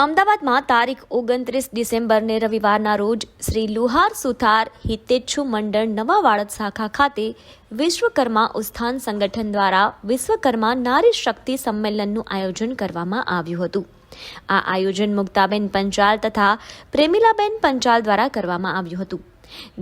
અમદાવાદમાં તારીખ 29 ડિસેમ્બરને રવિવારના રોજ શ્રી લુહાર સુથાર હિતેચ્છુ મંડળ નવા વાડજ શાખા ખાતે વિશ્વકર્મા ઉત્થાન સંગઠન દ્વારા વિશ્વકર્મા નારી શક્તિ સંમેલનનું આયોજન કરવામાં આવ્યું હતું। આ આયોજન મુક્તાબેન પંચાલ તથા પ્રેમિલાબેન પંચાલ દ્વારા કરવામાં આવ્યું હતું,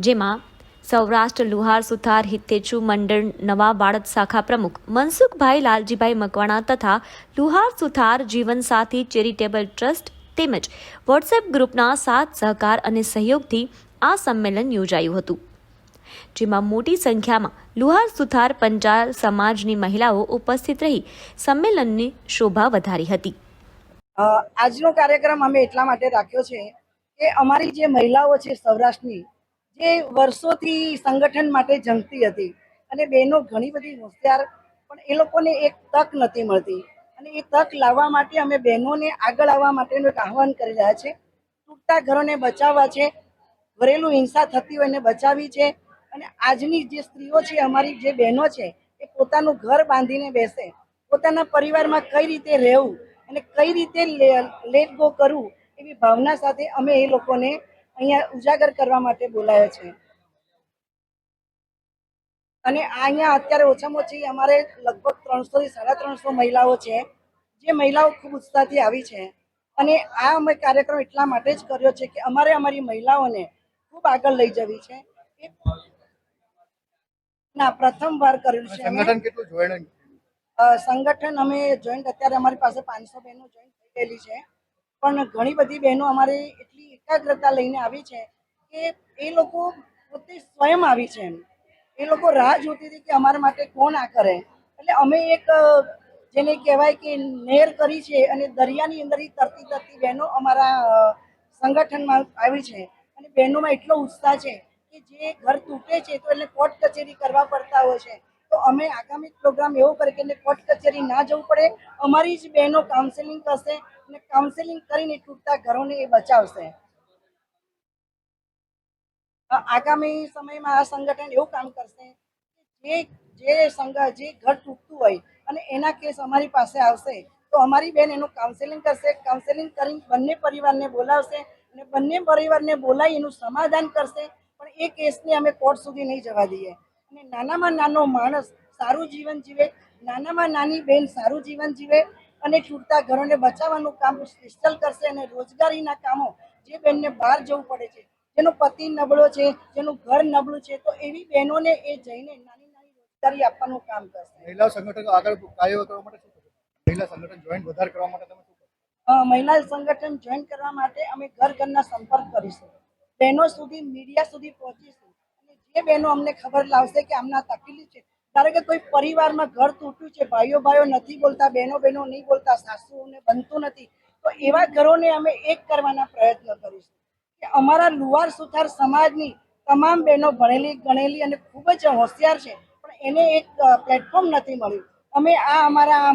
જેમાં સૌરાષ્ટ્ર લુહાર સુથાર હિતેચ્છુ મંડળ નવા વાડજ શાખા પ્રમુખ મનસુખભાઈ લાલજીભાઈ મકવાણા તથા લુહાર સુથાર જીવનસાથી ચેરિટેબલ ટ્રસ્ટ તેમજ વોટ્સએપ ગ્રુપના સાથ સહકાર અને સહયોગથી આ સંમેલન યોજાયું હતું, જેમાં મોટી સંખ્યામાં લુહાર સુથાર પંચાલ સમાજની મહિલાઓ ઉપસ્થિત રહી સંમેલનની શોભા વધારી હતી। આજનો કાર્યક્રમ અમે એટલા માટે રાખ્યો છે કે અમારી જે મહિલાઓ છે સૌરાષ્ટ્રની, જે વર્ષોથી સંગઠન માટે જંગતી હતી અને બહેનો ઘણી બધી હોશિયાર, પણ એ લોકોને એક તક નથી મળતી અને એ તક લાવવા માટે અમે બહેનોને આગળ આવવા માટેનું એક આહવાન કરી રહ્યા છે। તૂટતા ઘરોને બચાવવા છે, ઘરેલું હિંસા થતી હોય એને બચાવી છે અને આજની જે સ્ત્રીઓ છે, અમારી જે બહેનો છે, એ પોતાનું ઘર બાંધીને બેસે, પોતાના પરિવારમાં કઈ રીતે રહેવું અને કઈ રીતે લેટ ગો કરવું એવી ભાવના સાથે અમે એ લોકોને અહીંયા ઉજાગર કરવા માટે બોલાયા છે। અને અહીંયા અત્યારે ઓછામાં ઓછી અમારે લગભગ 300 થી 350 મહિલાઓ છે, જે મહિલાઓ ખૂબ ઉત્સાહથી આવી છે અને આ અમે કાર્યક્રમ એટલા માટે જ કર્યો છે કે અમારે અમારી મહિલાઓને ખૂબ આગળ લઈ જવી છે। ના, પ્રથમ વાર કર્યું છે। સંગઠન અમે જોઈન્ટ અત્યારે અમારી પાસે 500 બહેનો જોઈન્ટ થઈ ગયેલી છે, પણ ઘણી બધી બહેનો અમારી એટલી એકાગ્રતા લઈને આવી છે કે એ લોકો પોતે સ્વયં આવી છે। એ લોકો રાહ જોતી હતી કે અમારા માટે કોણ આ કરે, એટલે અમે એક જેને કહેવાય કે નહેર કરી છે અને દરિયાની અંદર તરતી તરતી બહેનો અમારા સંગઠનમાં આવી છે અને બહેનોમાં એટલો ઉત્સાહ છે કે જે ઘર તૂટે છે તો એને કોર્ટ કચેરી કરવા પડતા હોય છે, તો અમે આગામી પ્રોગ્રામ એવો કરીએ કે એને કોર્ટ કચેરી ના જવું પડે, અમારી જ બહેનો કાઉન્સેલિંગ કરશે અને કાઉન્સેલિંગ કરીને તૂટતા ઘરોને એ બચાવશે। આગામી સમયમાં આ સંગઠન એવું કામ કરશે કે જે ઘર તૂટતું હોય અને એના કેસ અમારી પાસે આવશે તો અમારી બેન એનું કાઉન્સેલિંગ કરશે, કાઉન્સેલિંગ કરીને બંને પરિવારને બોલાવશે અને બંને પરિવારને બોલાવી એનું સમાધાન કરશે, પણ એ કેસને અમે કોર્ટ સુધી નહીં જવા દઈએ અને નાનામાં નાનો માણસ સારું જીવન જીવે, નાનામાં નાની બેન સારું જીવન જીવે અને તૂટતા ઘરોને બચાવવાનું કામ સ્પેશિયલ કરશે અને રોજગારીના કામો, જે બેનને બહાર જવું પડે છે, જેનો પતિ નબળો છે, જેનું ઘર નબળું છે, તો એવી બહેનોને એ જઈને નાની નાની રોજગારી આપવાનું કામ કરશે। મહિલા સંગઠન આગળ કાર્ય કરવા માટે શું કરશો? મહિલા સંગઠન જોઈન્ટ વધારે કરવા માટે તમે શું કરશો? મહિલા સંગઠન જોઈન કરવા માટે અમે ઘરના સંપર્ક કરીશું, બહેનો સુધી, મીડિયા સુધી પહોંચીશું અને જે બહેનો અમને ખબર લાવશે કે આમના તકલીફ છે, ધારો કે કોઈ પરિવારમાં ઘર તૂટ્યું છે, ભાઈઓ નથી બોલતા, બહેનો નહીં બોલતા, સાસુને બનતું નથી, તો એવા ઘરોને અમે એક કરવાના પ્રયત્ન કરીશું કે અમારા લુહાર સુથાર સમાજની તમામ બહેનો ભણેલી ગણેલી અને ખૂબ જ હોશિયાર છે, પણ એને એક પ્લેટફોર્મ નથી મળ્યું। અમે આ અમારા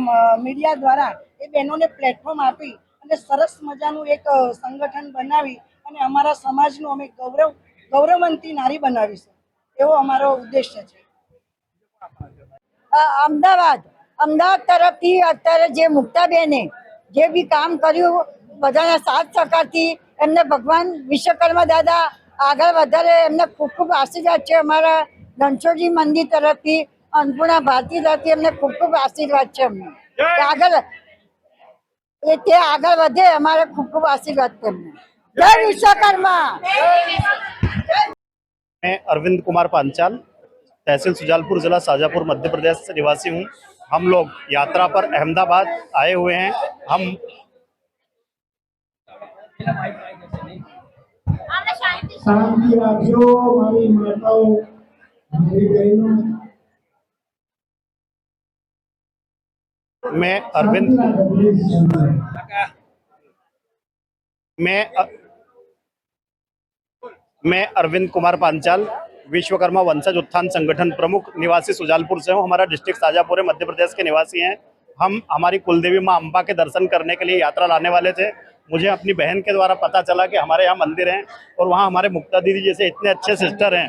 મીડિયા દ્વારા એ બહેનોને પ્લેટફોર્મ આપી અને સરસ મજાનું એક સંગઠન બનાવી અને અમારા સમાજનું અમે ગૌરવવંતી નારી બનાવીશું, એવો અમારો ઉદ્દેશ્ય છે। અમદાવાદ તરફથી અત્યારે જે મુક્તાબેને જે બી કામ કર્યું, બધાના સાથ સહકારથી એમને ભગવાન વિશ્વકર્મા દાદા આગળ વધારે, એમને ખૂબ ખૂબ આશીર્વાદ છે। અમારા રણછોડજી મંદિર તરફથી, અન્નપૂર્ણા ભારતી તરફથી એમને ખૂબ ખૂબ આશીર્વાદ છે અમને તે આગળ વધે, અમારે ખૂબ ખૂબ આશીર્વાદ છે એમને। જય વિશ્વકર્મા। मैं अरविंद कुमार पांचाल, तहसील सुजालपुर, जिला शाजापुर, मध्य प्रदेश से निवासी हूँ। हम लोग यात्रा पर अहमदाबाद आए हुए हैं। हम शांति राखियो मारी माताओं, मारी बहनों। मैं अरविंद कुमार पांचाल, विश्वकर्मा वंशज उत्थान संगठन प्रमुख, निवासी सुजालपुर से हूँ। हमारा डिस्ट्रिक्ट शाजापुर है, मध्य प्रदेश के निवासी हैं। हम हमारी कुलदेवी माँ अम्बा के दर्शन करने के लिए यात्रा लाने वाले थे। मुझे अपनी बहन के द्वारा पता चला कि हमारे यहाँ मंदिर हैं और वहाँ हमारे मुक्ता दीदी जैसे इतने अच्छे सिस्टर हैं।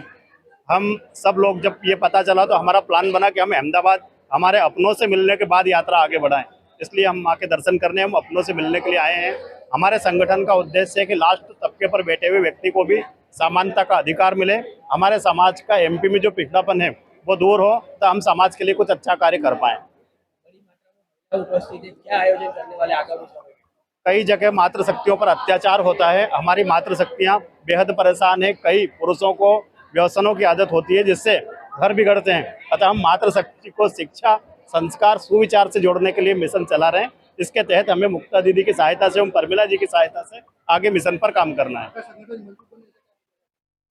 हम सब लोग जब ये पता चला तो हमारा प्लान बना कि हम अहमदाबाद हमारे अपनों से मिलने के बाद यात्रा आगे बढ़ाएं। इसलिए हम माँ के दर्शन करने हम अपनों से मिलने के लिए आए हैं हमारे संगठन का उद्देश्य है कि लास्ट तबके पर बैठे हुए व्यक्ति को भी समानता का अधिकार मिले। हमारे समाज का एमपी में जो पिछड़ापन है वो दूर हो, तो हम समाज के लिए कुछ अच्छा कार्य कर पाए। उपस्थित है, क्या आयोजन करने वाले आगामी समय में? कई जगह मातृशक्तियों पर अत्याचार होता है। हमारी मातृशक्तियाँ बेहद परेशान है। कई पुरुषों को व्यसनों की आदत होती है जिससे घर बिगड़ते हैं। अतः हम मातृशक्ति को शिक्षा, संस्कार, सुविचार से जोड़ने के लिए मिशन चला रहे हैं। इसके तहत हमें मुक्ता दीदी की सहायता से एवं परमिला जी की सहायता से आगे मिशन पर काम करना है।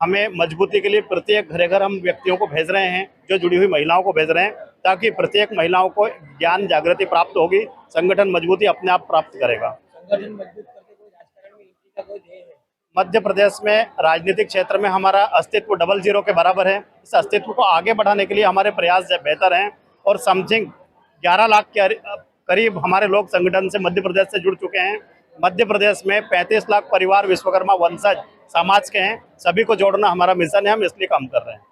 हमें मजबूती के लिए प्रत्येक घरे घर हम व्यक्तियों को भेज रहे हैं, जो जुड़ी हुई महिलाओं को भेज रहे हैं, ताकि प्रत्येक महिलाओं को ज्ञान जागृति प्राप्त होगी, संगठन मजबूती अपने आप प्राप्त करेगा। संगठन मजबूत करके कोई राजकारण में एंट्री का कोई ध्येय है? मध्य प्रदेश में राजनीतिक क्षेत्र में हमारा अस्तित्व 00 के बराबर है। इस अस्तित्व को आगे बढ़ाने के लिए हमारे प्रयास बेहतर हैं और समथिंग 11 लाख के करीब हमारे लोग संगठन से मध्य प्रदेश से जुड़ चुके हैं। मध्य प्रदेश में 35 लाख परिवार विश्वकर्मा वंशज समाज के हैं। सभी को जोड़ना हमारा मिशन है, हम इसलिए काम कर रहे हैं।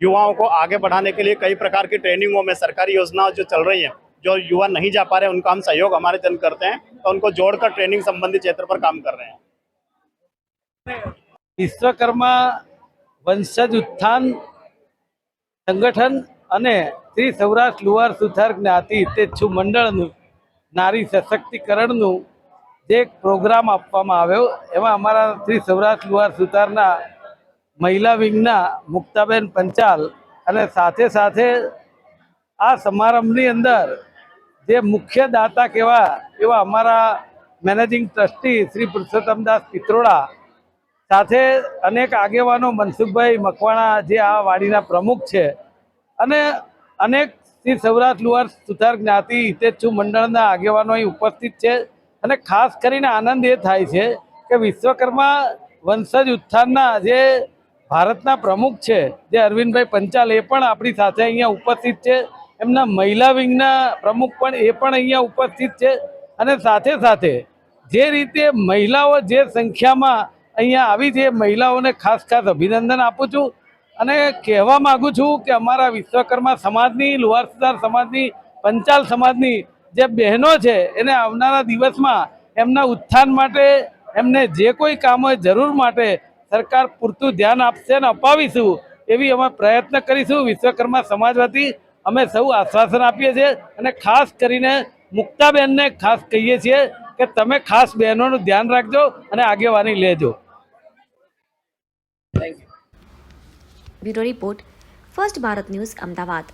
युवाओं को आगे बढ़ाने के लिए कई प्रकार की ट्रेनिंगों में सरकारी योजनाएं जो चल रही हैं, जो युवा नहीं जा पा रहे उनका हम सहयोग हमारे जन करते हैं, तो उनको जोड़कर ट्रेनिंग संबंधी क्षेत्र पर काम कर रहे हैं। વિશ્વકર્મા વંશજ ઉત્થાન સંગઠન અને શ્રી સૌરાષ્ટ્ર લુહાર સુથાર જ્ઞાતિ હિતેચ્છુ મંડળનું નારી સશક્તિકરણનું જે એક પ્રોગ્રામ આપવામાં આવ્યો, એમાં અમારા શ્રી સૌરાષ્ટ્ર લુહાર સુથારના મહિલા વિંગના મુક્તાબેન પંચાલ અને સાથે સાથે આ સમારંભની અંદર જે મુખ્ય દાતા કહેવા એવા અમારા મેનેજિંગ ટ્રસ્ટી શ્રી પુરુષોત્તમદાસ પિત્રોડા સાથે અનેક આગેવાનો, મનસુખભાઈ મકવાણા જે આ વાડીના પ્રમુખ છે, અને અનેક શ્રી સૌરાષ્ટ્ર લુહાર સુથાર જ્ઞાતિ હિતેચ્છુ મંડળના આગેવાનો અહીં ઉપસ્થિત છે. અને ખાસ કરીને આનંદ એ થાય છે કે વિશ્વકર્મા વંશજ ઉત્થાનના જે ભારતના પ્રમુખ છે, જે અરવિંદભાઈ પંચાલ, એ પણ આપણી સાથે અહીંયા ઉપસ્થિત છે. એમના મહિલા વિંગના પ્રમુખ પણ એ પણ અહીંયા ઉપસ્થિત છે. અને સાથે સાથે જે રીતે મહિલાઓ જે સંખ્યામાં અહીંયા આવી છે, મહિલાઓને ખાસ ખાસ અભિનંદન આપું છું અને કહેવા માગું છું કે અમારા વિશ્વકર્મા સમાજની, લુહાર સુથાર સમાજની, પંચાલ સમાજની જે બહેનો છે એને આવનારા દિવસમાં એમના ઉત્થાન માટે, એમને જે કોઈ કામ હોય જરૂર માટે સરકાર પૂરતું ધ્યાન આપશે અને અપાવીશું એવી અમે પ્રયત્ન કરીશું. વિશ્વકર્મા સમાજ વતી અમે સૌ આશ્વાસન આપીએ છીએ અને ખાસ કરીને મુક્તાબેનને ખાસ કહીએ છીએ કે તમે ખાસ બહેનોનું ધ્યાન રાખજો અને આગેવાની લેજો. Bureau report, first Bharat news, Ahmedabad.